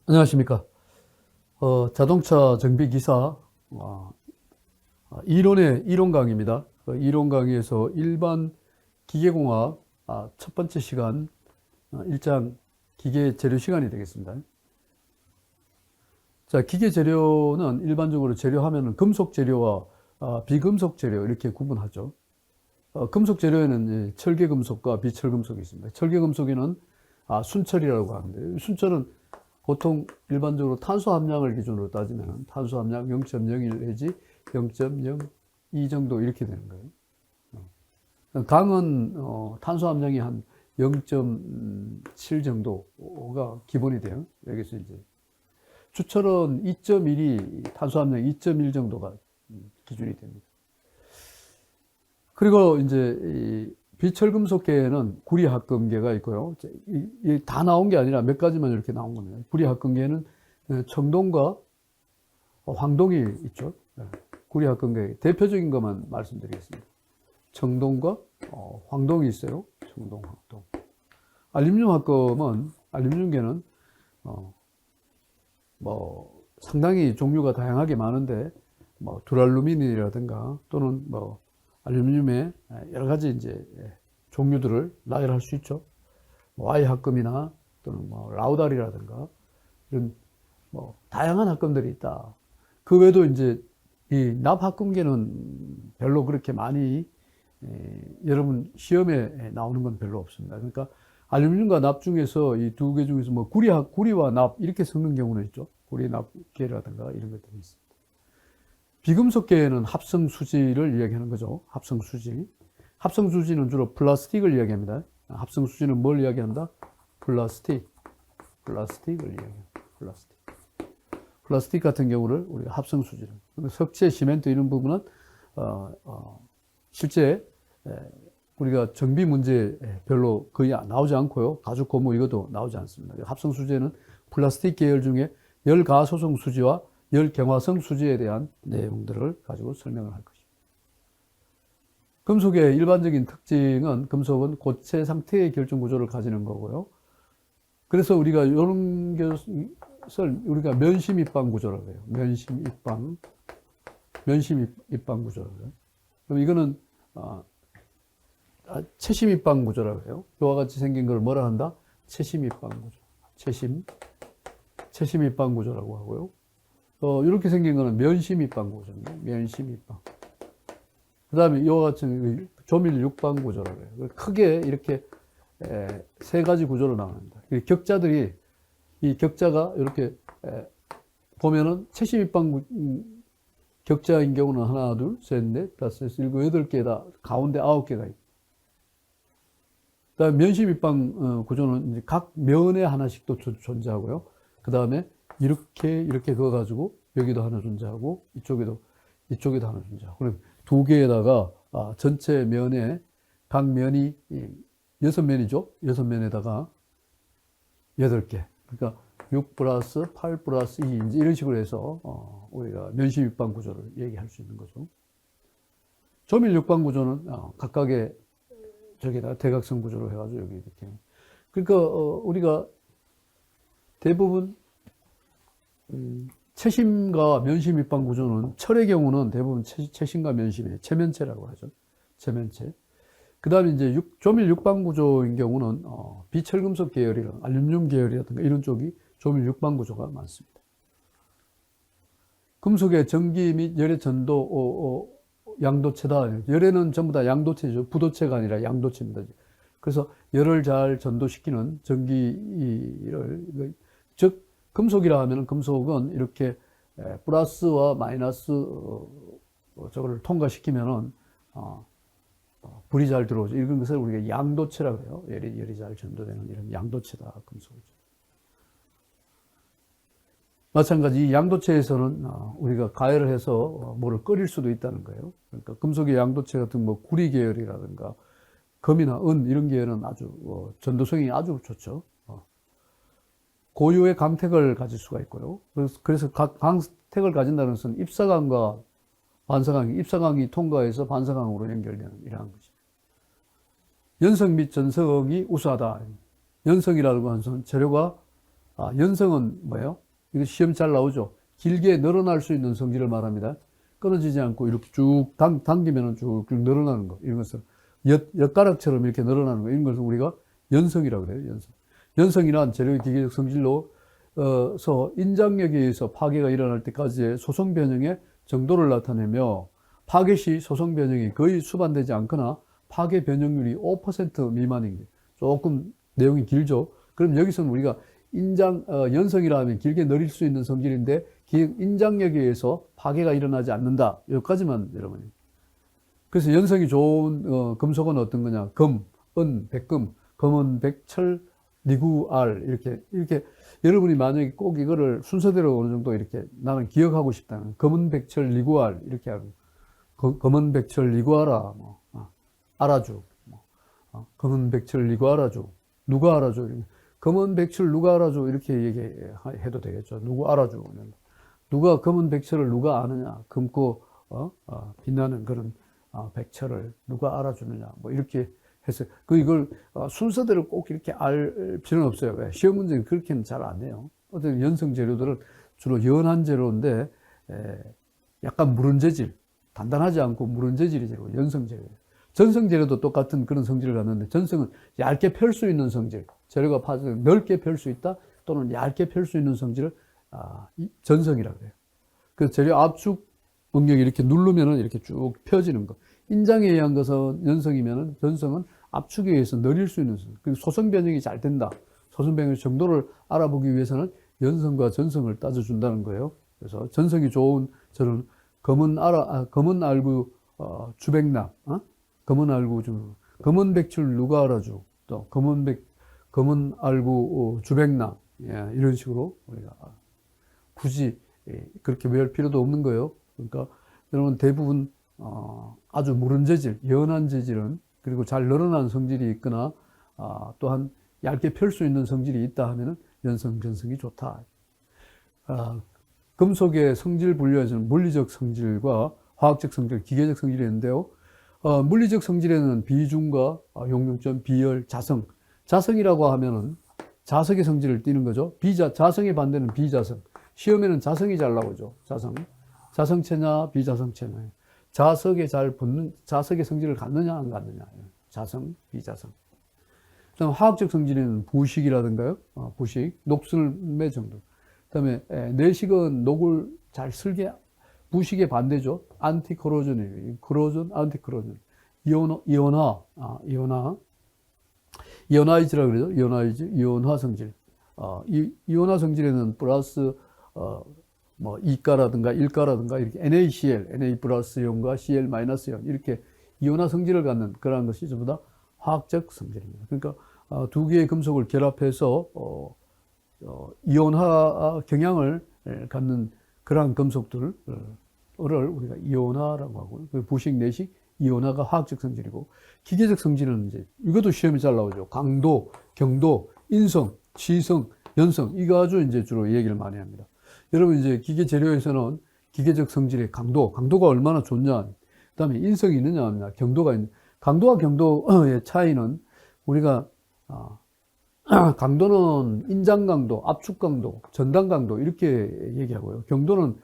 안녕하십니까. 자동차 정비 기사 이론 강의입니다. 이론 강의에서 일반 기계공학 첫 번째 시간 1장 기계 재료 시간이 되겠습니다. 자, 기계 재료는 일반적으로 재료하면은 금속 재료와 비금속 재료 이렇게 구분하죠. 금속 재료에는 철계 금속과 비철 금속이 있습니다. 철계 금속에는 순철이라고 하는데, 순철은 보통 일반적으로 탄소 함량을 기준으로 따지면 탄소 함량 0.01 내지 0.02 정도 이렇게 되는 거예요. 강은 탄소 함량이 한 0.7 정도가 기본이 돼요. 여기서 이제 주철은 2.1이 탄소 함량 2.1 정도가 기준이 됩니다. 그리고 이제 이 비철금속계에는 구리합금계가 있고요. 다 나온 게 아니라 몇 가지만 이렇게 나온 겁니다. 구리합금계는 청동과 황동이 있죠. 구리합금계 대표적인 것만 말씀드리겠습니다. 청동과 황동이 있어요. 청동, 황동. 알루미늄계는 뭐 상당히 종류가 다양하게 많은데 뭐 두랄루미늄이라든가 또는 뭐 알루미늄의 여러 가지 이제 종류들을 나열할 수 있죠. Y 합금이나 또는 뭐 라우달이라든가 이런 뭐 다양한 합금들이 있다. 그 외에도 이제 이 납합금계는 별로 그렇게 많이 여러분 시험에 나오는 건 별로 없습니다. 그러니까 알루미늄과 납 중에서 이 두 개 중에서 뭐 구리와 납 이렇게 섞는 경우는 있죠. 구리 납계라든가 이런 것들이 있습니다. 비금속계에는 합성수지를 이야기하는 거죠. 합성수지. 합성수지는 주로 플라스틱을 이야기합니다. 합성수지는 뭘 이야기한다? 플라스틱을 이야기합니다. 플라스틱 같은 경우를 우리가 합성수지를. 석재, 시멘트 이런 부분은 실제 우리가 정비 문제 별로 거의 나오지 않고요. 가죽 고무 이것도 나오지 않습니다. 합성수지는 플라스틱 계열 중에 열가소성 수지와 열경화성 수지에 대한 내용들을 가지고 설명을 할 것입니다. 금속의 일반적인 특징은 금속은 고체 상태의 결정 구조를 가지는 거고요. 그래서 우리가 이런 것을 우리가 면심 입방 구조라고 해요. 면심 입방 구조라고 해요. 그럼 이거는 채심 입방 구조라고 해요. 이와 같이 생긴 걸 뭐라 한다? 채심 입방 구조. 채심 입방 구조라고 하고요. 이렇게 생긴 거는 면심 입방 구조입니다. 면심 입방. 그 다음에 이와 같은 조밀 육방 구조라고 해요. 크게 이렇게 세 가지 구조로 나옵니다. 격자들이, 이 격자가 이렇게 보면은 채심 입방 격자인 경우는 하나, 둘, 셋, 넷, 다섯, 일곱, 여덟 개다. 가운데 9개가 있고. 그 다음에 면심 입방 구조는 이제 각 면에 하나씩 또 존재하고요. 그 다음에 이렇게 그어가지고 여기도 하나 존재하고 이쪽에도 하나 존재하고 그럼 두 개에다가 전체 면에 각 면이 6면이죠. 6면에다가 8개. 그러니까 6 플러스 8 플러스 2 이제 이런 식으로 해서 우리가 면심 입방 구조를 얘기할 수 있는 거죠. 조밀 육방 구조는 각각의 저기다가 대각선 구조로 해가지고 여기 이렇게. 그러니까 우리가 대부분 채심과 면심 입방 구조는 철의 경우는 대부분 채심과 면심이에요. 채면체라고 하죠. 채면체. 그 다음에 이제 조밀 육방 구조인 경우는 비철금속 계열이나 알루미늄 계열이라든가 이런 쪽이 조밀 육방 구조가 많습니다. 금속의 전기 및 열의 전도 양도체다. 열에는 전부 다 양도체죠. 부도체가 아니라 양도체입니다. 그래서 열을 잘 전도시키는 전기를 즉 금속이라 하면 금속은 이렇게 플러스와 마이너스 저거를 통과시키면은 불이 잘 들어오죠. 이런 것을 우리가 양도체라고 해요. 열이 잘 전도되는 이런 양도체다 금속이죠. 마찬가지 이 양도체에서는 우리가 가열을 해서 뭐를 끓일 수도 있다는 거예요. 그러니까 금속의 양도체 같은 뭐 구리 계열이라든가 금이나 은 이런 계열은 아주 전도성이 아주 좋죠. 고유의 강택을 가질 수가 있고요. 그래서 각 강택을 가진다는 것은 입사강과 입사강이 통과해서 반사강으로 연결되는 이러한 거죠. 연성 및 전성이 우수하다. 연성이라고 하는 것은 재료가 연성은 뭐예요? 이거 시험 잘 나오죠? 길게 늘어날 수 있는 성질을 말합니다. 끊어지지 않고 이렇게 쭉 당기면은 쭉쭉 늘어나는 거. 이런 것을 엿가락처럼 이렇게 늘어나는 거. 이런 것을 우리가 연성이라고 그래요. 연성. 연성이란 재료의 기계적 성질로 서 인장력에 의해서 파괴가 일어날 때까지의 소성 변형의 정도를 나타내며 파괴 시 소성 변형이 거의 수반되지 않거나 파괴 변형률이 5% 미만인 게 조금 내용이 길죠. 그럼 여기서는 우리가 연성이라 하면 길게 늘릴 수 있는 성질인데 인장력에 의해서 파괴가 일어나지 않는다. 여기까지만 여러분. 그래서 연성이 좋은 금속은 어떤 거냐? 금, 은, 백금, 금은 백철, 리구, 알 이렇게 여러분이 만약에 꼭 이거를 순서대로 어느 정도 이렇게 나는 기억하고 싶다면 금은 백철, 리구, 알 이렇게 하고 금은 백철, 리구, 알아 뭐, 알아주 금은 백철, 리구, 알아주 누가 알아줘? 금은 백철 누가 알아줘? 이렇게 얘기해도 되겠죠. 누구 알아줘? 누가 금은 백철을 누가 아느냐? 금고 빛나는 그런 백철을 누가 알아주느냐? 뭐 이렇게 해서 이걸 순서대로 꼭 이렇게 알 필요는 없어요. 왜? 시험 문제는 그렇게는 잘 안 해요. 어떤 연성 재료들은 주로 연한 재료인데 약간 무른 재질, 단단하지 않고 무른 재질의 재료, 연성 재료. 전성 재료도 똑같은 그런 성질을 갖는데 전성은 얇게 펼 수 있는 성질, 재료가 파져 넓게 펼 수 있다 또는 얇게 펼 수 있는 성질을 전성이라고 해요. 그 재료 압축 응력이 이렇게 누르면은 이렇게 쭉 펴지는 거. 인장에 의한 것은 연성이면은 전성은 압축에 의해서 늘릴 수 있는 성질. 그리고 소성 변형이 잘 된다. 소성 변형의 정도를 알아보기 위해서는 연성과 전성을 따져준다는 거예요. 그래서 전성이 좋은 저는 검은 알구 주백납, 검은 알구 검은 백출 누가 알아주, 또 검은 알구 주백납, 예, 이런 식으로 우리가 굳이 그렇게 외울 필요도 없는 거예요. 그러니까 여러분 대부분 아주 무른 재질, 연한 재질은 그리고 잘 늘어난 성질이 있거나 또한 얇게 펼 수 있는 성질이 있다 하면은 연성, 전성이 좋다. 금속의 성질 분류에서는 물리적 성질과 화학적 성질, 기계적 성질이 있는데요. 물리적 성질에는 비중과 용융점, 비열, 자성. 자성이라고 하면은 자석의 성질을 띠는 거죠. 자성의 반대는 비자성. 시험에는 자성이 잘 나오죠. 자성. 자성체냐, 비자성체냐. 자석에 잘 붙는, 자석의 성질을 갖느냐, 안 갖느냐. 자성, 비자성. 그다음 화학적 성질에는 부식이라든가요. 부식, 녹슬매 정도. 그다음에 내식은 녹을 잘 쓸게, 부식의 반대죠. 안티코로전이에요. 코로전, 안티코로전. 이온하이즈라고 그러죠. 이온화 성질. 이온화 성질에는 플러스, 이가라든가 1가라든가 이렇게 NaCl, Na 플러스 이온과 Cl 마이너스 이온 이렇게 이온화 성질을 갖는 그러한 것이 전부 다 화학적 성질입니다. 그러니까 두 개의 금속을 결합해서 이온화 경향을 갖는 그러한 금속들을 우리가 이온화라고 하고, 부식, 내식, 이온화가 화학적 성질이고, 기계적 성질은 이제 이것도 시험에 잘 나오죠. 강도, 경도, 인성, 지성, 연성 이거 아주 이제 주로 얘기를 많이 합니다. 여러분 이제 기계 재료에서는 기계적 성질의 강도가 얼마나 좋냐, 그다음에 인성이 있느냐 없느냐, 경도가 있는, 강도와 경도의 차이는 우리가 강도는 인장 강도, 압축 강도, 전단 강도 이렇게 얘기하고요. 경도는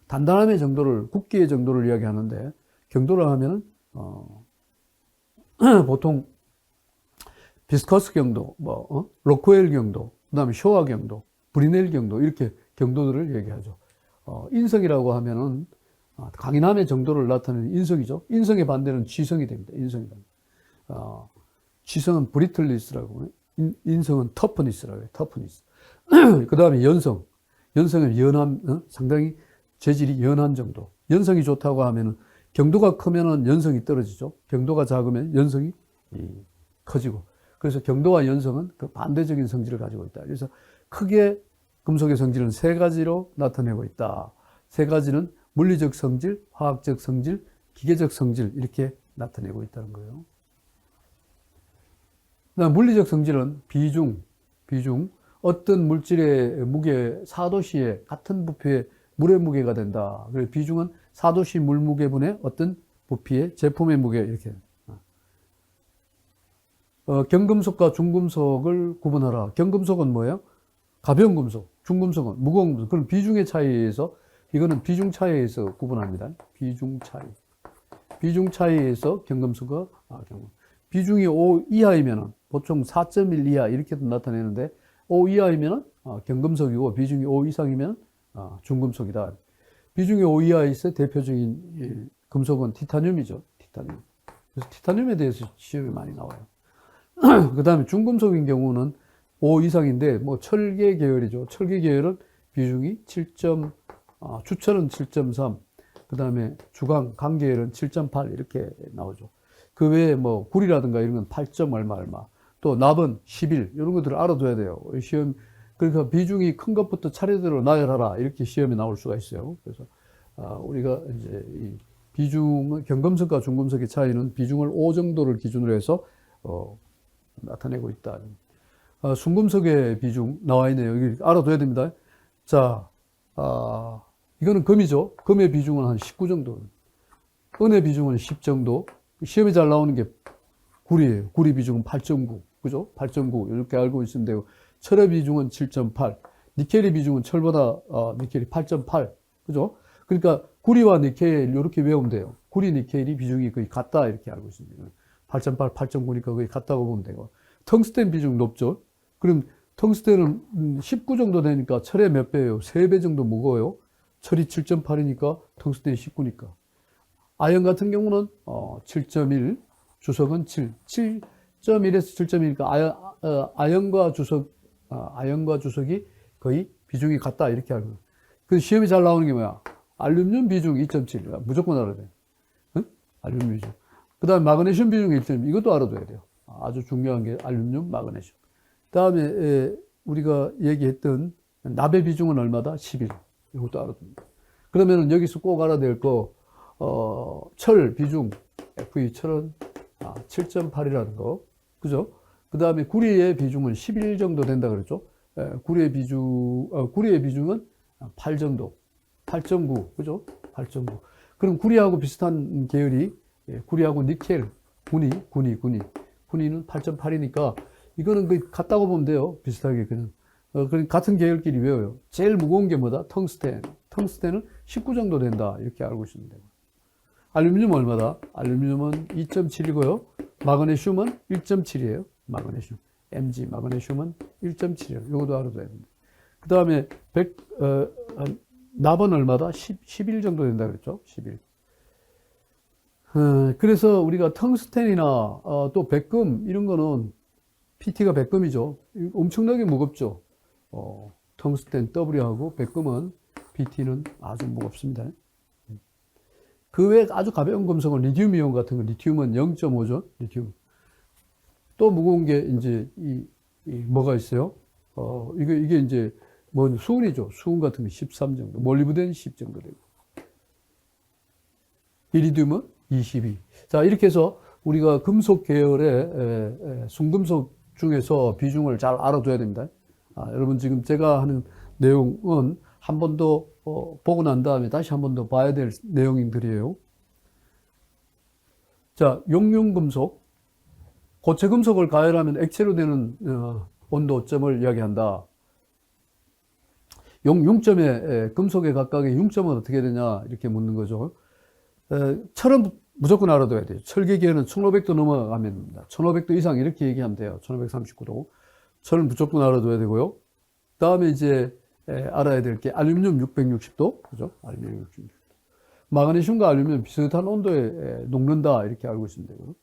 단단함의 정도를, 굵기의 정도를 이야기하는데, 경도를 하면은 보통 비스커스 경도, 로코엘 경도, 그다음에 쇼와 경도, 브리넬 경도 이렇게 경도들을 얘기하죠. 인성이라고 하면은 강인함의 정도를 나타내는 인성이죠. 인성의 반대는 지성이 됩니다. 인성이 됩니다. 지성은 브리틀리스라고, 인성은 터프니스라고 해요. 터프니스. 그 다음에 연성. 연성은 연함, 상당히 재질이 연한 정도. 연성이 좋다고 하면은 경도가 크면은 연성이 떨어지죠. 경도가 작으면 연성이 커지고. 그래서 경도와 연성은 그 반대적인 성질을 가지고 있다. 그래서 크게 금속의 성질은 세 가지로 나타내고 있다. 세 가지는 물리적 성질, 화학적 성질, 기계적 성질 이렇게 나타내고 있다는 거예요. 물리적 성질은 비중. 어떤 물질의 무게 4도씨의 같은 부피의 물의 무게가 된다. 그래서 비중은 4도씨 물 무게분의 어떤 부피의 제품의 무게 이렇게. 경금속과 중금속을 구분하라. 경금속은 뭐예요? 가벼운 금속, 중금속은 무거운 금속. 그럼 비중의 차이에 의해서, 이거는 비중 차이에 의해서 구분합니다. 비중 차이. 비중 차이에 의해서 경금속과 경금. 비중이 5 이하이면은 보통 4.1 이하 이렇게도 나타내는데 5 이하이면은 경금속이고 비중이 5 이상이면 중금속이다. 비중이 5 이하에 있어 대표적인 금속은 티타늄이죠. 티타늄. 그래서 티타늄에 대해서 시험이 많이 나와요. 그 다음에 중금속인 경우는 5 이상인데 뭐 철계 계열이죠. 철계 계열은 비중이 7. 주철은 7.3. 그 다음에 주강, 강계열은 7.8 이렇게 나오죠. 그 외에 뭐 구리라든가 이런 건 8. 얼마 얼마. 또 납은 11 이런 것들을 알아둬야 돼요. 시험 그러니까 비중이 큰 것부터 차례대로 나열하라 이렇게 시험에 나올 수가 있어요. 그래서 우리가 이제 이 비중은 경금속과 중금속의 차이는 비중을 5 정도를 기준으로 해서 나타내고 있다. 순금속의 비중 나와 있네요. 여기 알아둬야 됩니다. 자, 이거는 금이죠. 금의 비중은 한 19 정도. 은의 비중은 10 정도. 시험에 잘 나오는 게 구리예요. 구리 비중은 8.9. 그죠? 8.9. 이렇게 알고 있으면 되고. 철의 비중은 7.8. 니켈의 비중은 철보다, 니켈이 8.8. 그죠? 그러니까 구리와 니켈 이렇게 외우면 돼요. 구리, 니켈이 비중이 거의 같다. 이렇게 알고 있습니다. 8.8, 8.9니까 거의 같다고 보면 되고. 텅스텐 비중 높죠? 그럼 텅스텐은 19 정도 되니까 철의 몇 배예요? 3배 정도 무거워요. 철이 7.8이니까 텅스텐이 19니까. 아연 같은 경우는 7.1, 주석은 7. 7.1에서 7.1이니까 아연과 주석이 거의 비중이 같다 이렇게 알고. 그 시험이 잘 나오는 게 뭐야? 알루미늄 비중 2.7. 무조건 알아야 돼. 응? 알루미늄 비중. 그 다음에 마그네슘 비중 1.1. 이것도 알아둬야 돼요. 아주 중요한 게 알루미늄, 마그네슘. 그 다음에 우리가 얘기했던 납의 비중은 얼마다? 11. 이것도 알아둡니다. 그러면은 여기서 꼭 알아야 될 거, 철 비중, FE 철은 7.8이라는 거. 그죠? 그 다음에 구리의 비중은 11 정도 된다 그랬죠? 구리의 비중은 8 정도. 8.9. 그죠? 8.9. 그럼 구리하고 비슷한 계열이, 구리하고 니켈, 군위는 8.8이니까 이거는 거의 같다고 보면 돼요. 비슷하게 그냥. 같은 계열끼리 외워요. 제일 무거운 게 뭐다? 텅스텐. 텅스텐은 19 정도 된다. 이렇게 알고 있으면 되고. 알루미늄 얼마다? 알루미늄은 2.7이고요. 마그네슘은 1.7이에요. 마그네슘. Mg, 마그네슘은 1.7이에요. 이것도 알아둬야 됩니다. 그 다음에 납은 얼마다? 11 정도 된다 그랬죠? 11. 그래서 우리가 텅스텐이나 또 백금 이런 거는 PT가 백금이죠. 엄청나게 무겁죠. 텅스텐 W하고 백금은 PT는 아주 무겁습니다. 그 외에 아주 가벼운 금속은 리튬 이온 같은 거, 리튬은 0.5죠. 리튬. 또 무거운 게 이제 뭐가 있어요? 이게 이제 뭐 수은이죠. 수은 같은 거 13 정도, 몰리브덴 10 정도 되고. 이리듐은 22. 자, 이렇게 해서 우리가 금속 계열의 순금속 중에서 비중을 잘 알아둬야 됩니다. 여러분 지금 제가 하는 내용은 한 번 더 보고 난 다음에 다시 한 번 더 봐야 될 내용들이에요. 자, 용융금속. 고체 금속을 가열하면 액체로 되는 온도점을 이야기한다. 융점의 금속의 각각의 융점은 어떻게 되냐 이렇게 묻는 거죠. 철은 무조건 알아둬야 돼요. 철계기에는 1500도 넘어가면 됩니다. 1500도 이상 이렇게 얘기하면 돼요. 1539도. 철은 무조건 알아둬야 되고요. 다음에 이제 알아야 될 게 알루미늄 660도. 그죠? 알루미늄 660도. 마그네슘과 알루미늄 비슷한 온도에 녹는다. 이렇게 알고 있으면 되고요.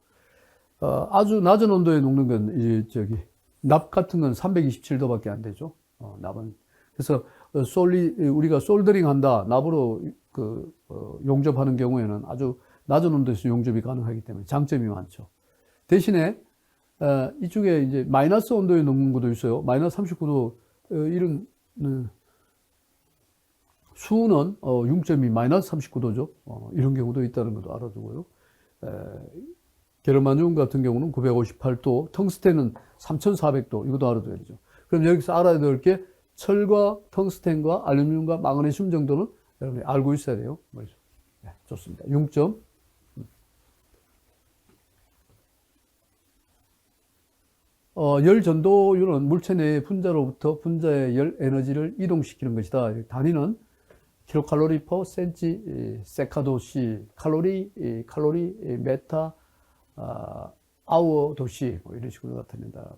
아주 낮은 온도에 녹는 건, 납 같은 건 327도밖에 안 되죠. 납은. 그래서, 우리가 솔더링 한다. 납으로 용접하는 경우에는 아주 낮은 온도에서 용접이 가능하기 때문에 장점이 많죠. 대신에, 이쪽에 이제 마이너스 온도에 녹는 것도 있어요. 마이너스 39도, 이런, 수은 융점이 마이너스 39도죠. 이런 경우도 있다는 것도 알아두고요. 게르마늄 같은 경우는 958도, 텅스텐은 3400도, 이것도 알아둬야 되죠. 그럼 여기서 알아야 될 게 철과 텅스텐과 알루미늄과 마그네슘 정도는 여러분이 알고 있어야 돼요. 네, 좋습니다. 융점. 열 전도율은 물체 내의 분자로부터 분자의 열 에너지를 이동시키는 것이다. 단위는 킬로칼로리 퍼 센치 세카도시, 칼로리 메타 아워 도시, 뭐 이런 식으로 나타낸다.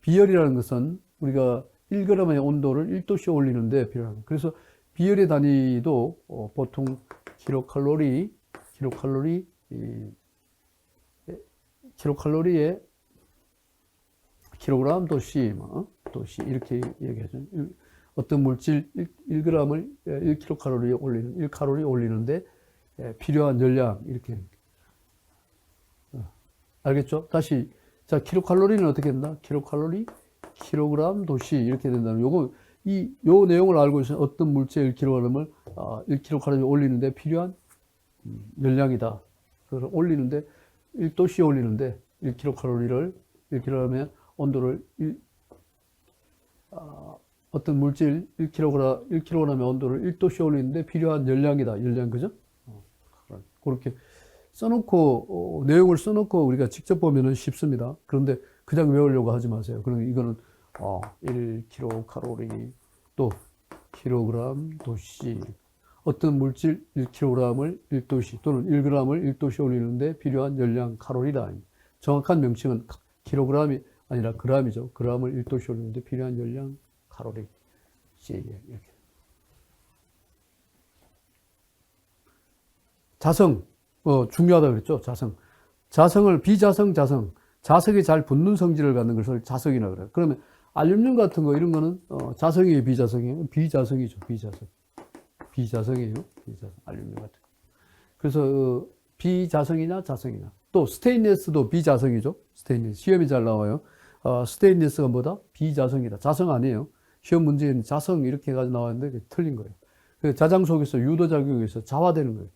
비열이라는 것은 우리가 1g의 온도를 1도씨 올리는데 필요합니다. 그래서 비열의 단위도 보통 킬로칼로리에 킬로그램 도시, 도시 이렇게 얘기하죠. 어떤 물질 1g을 1kcal에 올리는 1칼로리 올리는데 필요한 열량 이렇게 알겠죠? 다시 자 킬로칼로리는 어떻게 된다? 킬로그램 도시 이렇게 된다는 요거 요 내용을 알고 있으면 어떤 물질 1kg을 1kcal에 올리는데 필요한 열량이다. 그걸 올리는데 1도씨 올리는데 1kcal를 1kg의 온도를 어떤 물질 1kg의 온도를 1도씨 올리는데 필요한 열량이다. 열량, 그죠? 그렇게 써놓고, 내용을 써놓고 우리가 직접 보면은 쉽습니다. 그런데 그냥 외우려고 하지 마세요. 그럼 이거는, 1kcal, 또, kg 도씨. 어떤 물질 1kg을 1도씨 또는 1g을 1도씨 올리는데 필요한 열량 칼로리다. 정확한 명칭은 킬로그램이 아니라 그람이죠. 그람을 1도씨 올리는데 필요한 열량 칼로리 이렇게. 자성 중요하다 그랬죠. 자성을 비자성 자석이 잘 붙는 성질을 갖는 것을 자석이라 그래요. 그러면 알루미늄 같은 거 이런 거는 자성이에요, 비자성이에요? 비자성이죠. 비자성이에요. 알루미늄 같은 거. 그래서 비자성이냐 자성이냐. 또 스테인리스도 비자성이죠. 스테인리스 시험이 잘 나와요. 스테인리스가 뭐다? 비자성이다. 자성 아니에요. 시험 문제에는 자성 이렇게 해가지고 나왔는데 틀린 거예요. 자장 속에서 유도작용에서 자화되는 거예요.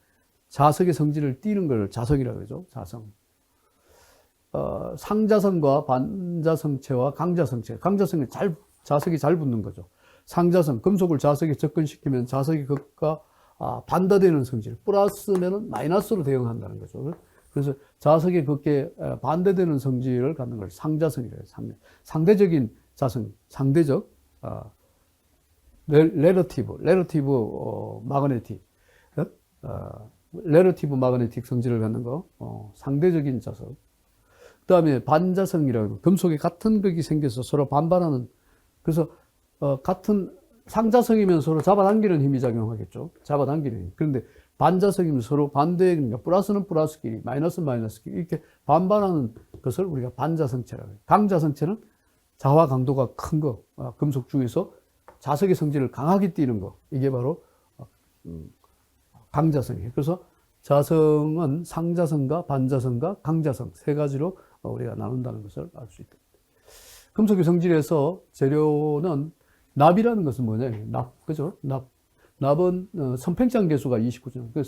자석의 성질을 띠는 걸 자성이라고 그러죠. 자성. 상자성과 반자성체와 강자성체. 강자성은 자석이 잘 붙는 거죠. 상자성, 금속을 자석에 접근시키면 자석이 그것과 반대되는 성질, 플러스면은 마이너스로 대응한다는 거죠. 그래서 자석에 그렇게 반대되는 성질을 갖는 걸 상자성이라고 해요. 상대적인 자성, 상대적, relative magnetic 성질을 갖는 거, 상대적인 자석. 그 다음에 반자성이라고 해요. 금속에 같은 극이 생겨서 서로 반발하는, 그래서, 같은 상자성이면 서로 잡아당기는 힘이 작용하겠죠. 잡아당기는 힘. 그런데 반자성이면 서로 반대의, 그러니까 플러스는 플러스끼리, 마이너스는 마이너스끼리, 이렇게 반발하는 것을 우리가 반자성체라고 해요. 강자성체는 자화 강도가 큰 거, 금속 중에서 자석의 성질을 강하게 띠는 거, 이게 바로 강자성이에요. 그래서 자성은 상자성과 반자성과 강자성 세 가지로 우리가 나눈다는 것을 알 수 있다. 금속의 성질에서 재료는 납이라는 것은 뭐냐? 그죠? 납은 선팽창 계수가 29죠.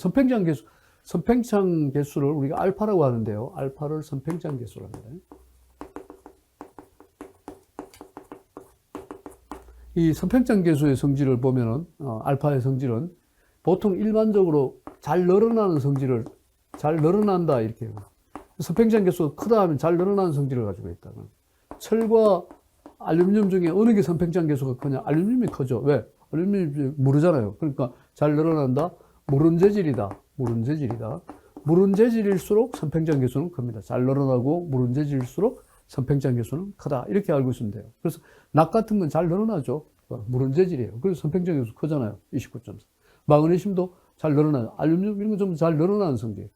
선팽창 계수를 우리가 알파라고 하는데요. 알파를 선팽창 계수라고 합니다. 이 선팽창 계수의 성질을 보면은, 알파의 성질은 보통 일반적으로 잘 늘어나는 성질을, 잘 늘어난다, 이렇게 해요. 선팽창 계수가 크다 하면 잘 늘어나는 성질을 가지고 있다. 철과 알루미늄 중에 어느 게 선팽창 계수가 크냐? 알루미늄이 크죠. 왜? 알루미늄이 무르잖아요. 그러니까 잘 늘어난다? 무른 재질이다. 무른 재질일수록 선팽창 계수는 큽니다. 잘 늘어나고 무른 재질일수록 선팽창 계수는 크다. 이렇게 알고 있으면 돼요. 그래서 낙 같은 건 잘 늘어나죠. 무른 재질이에요. 그래서 선팽창 계수 크잖아요. 29.4. 마그네슘도 잘 늘어나요. 알루미늄 이런 거 좀 잘 늘어나는 성질.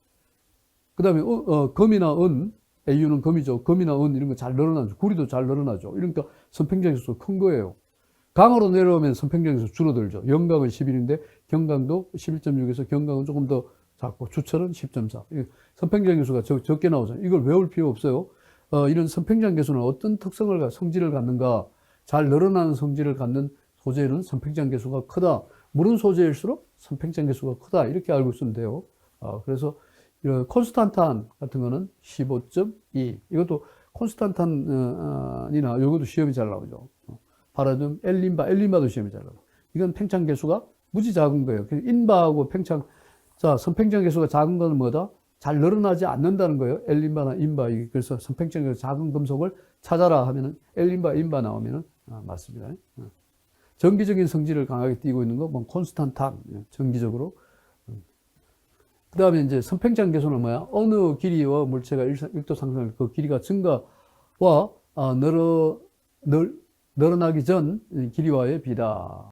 그 다음에 금이나 은, AU는 금이죠. 금이나 은 이런 거 잘 늘어나죠. 구리도 잘 늘어나죠. 이러니까 선팽창 계수가 큰 거예요. 강으로 내려오면 선팽창 계수 줄어들죠. 영강은 11인데 경강도 11.6에서 경강은 조금 더 작고 주철은 10.4. 선팽창 계수가 적게 나오잖아요. 이걸 외울 필요 없어요. 이런 선팽창 계수는 어떤 성질을 갖는가? 잘 늘어나는 성질을 갖는 소재는 선팽창 계수가 크다. 무른 소재일수록 선팽창 계수가 크다. 이렇게 알고 있으면 돼요. 그래서 콘스탄탄 같은 거는 15.2. 이것도 콘스탄탄이나 이것도 시험이 잘 나오죠. 바라듐, 엘린바도 시험이 잘 나오죠. 이건 팽창 계수가 무지 작은 거예요. 인바하고 팽창, 자, 선팽창 계수가 작은 건 뭐다? 잘 늘어나지 않는다는 거예요. L인바나 인바. 그래서 선팽적인 작은 금속을 찾아라 하면은 L인바, 인바 나오면은 맞습니다. 정기적인 성질을 강하게 띠고 있는 거, 뭐 콘스탄탄, 정기적으로. 그 다음에 이제 선팽장 개수는 뭐야? 어느 길이와 물체가 1도 상승할 그 길이가 증가와 늘어나기 전 길이와의 비다.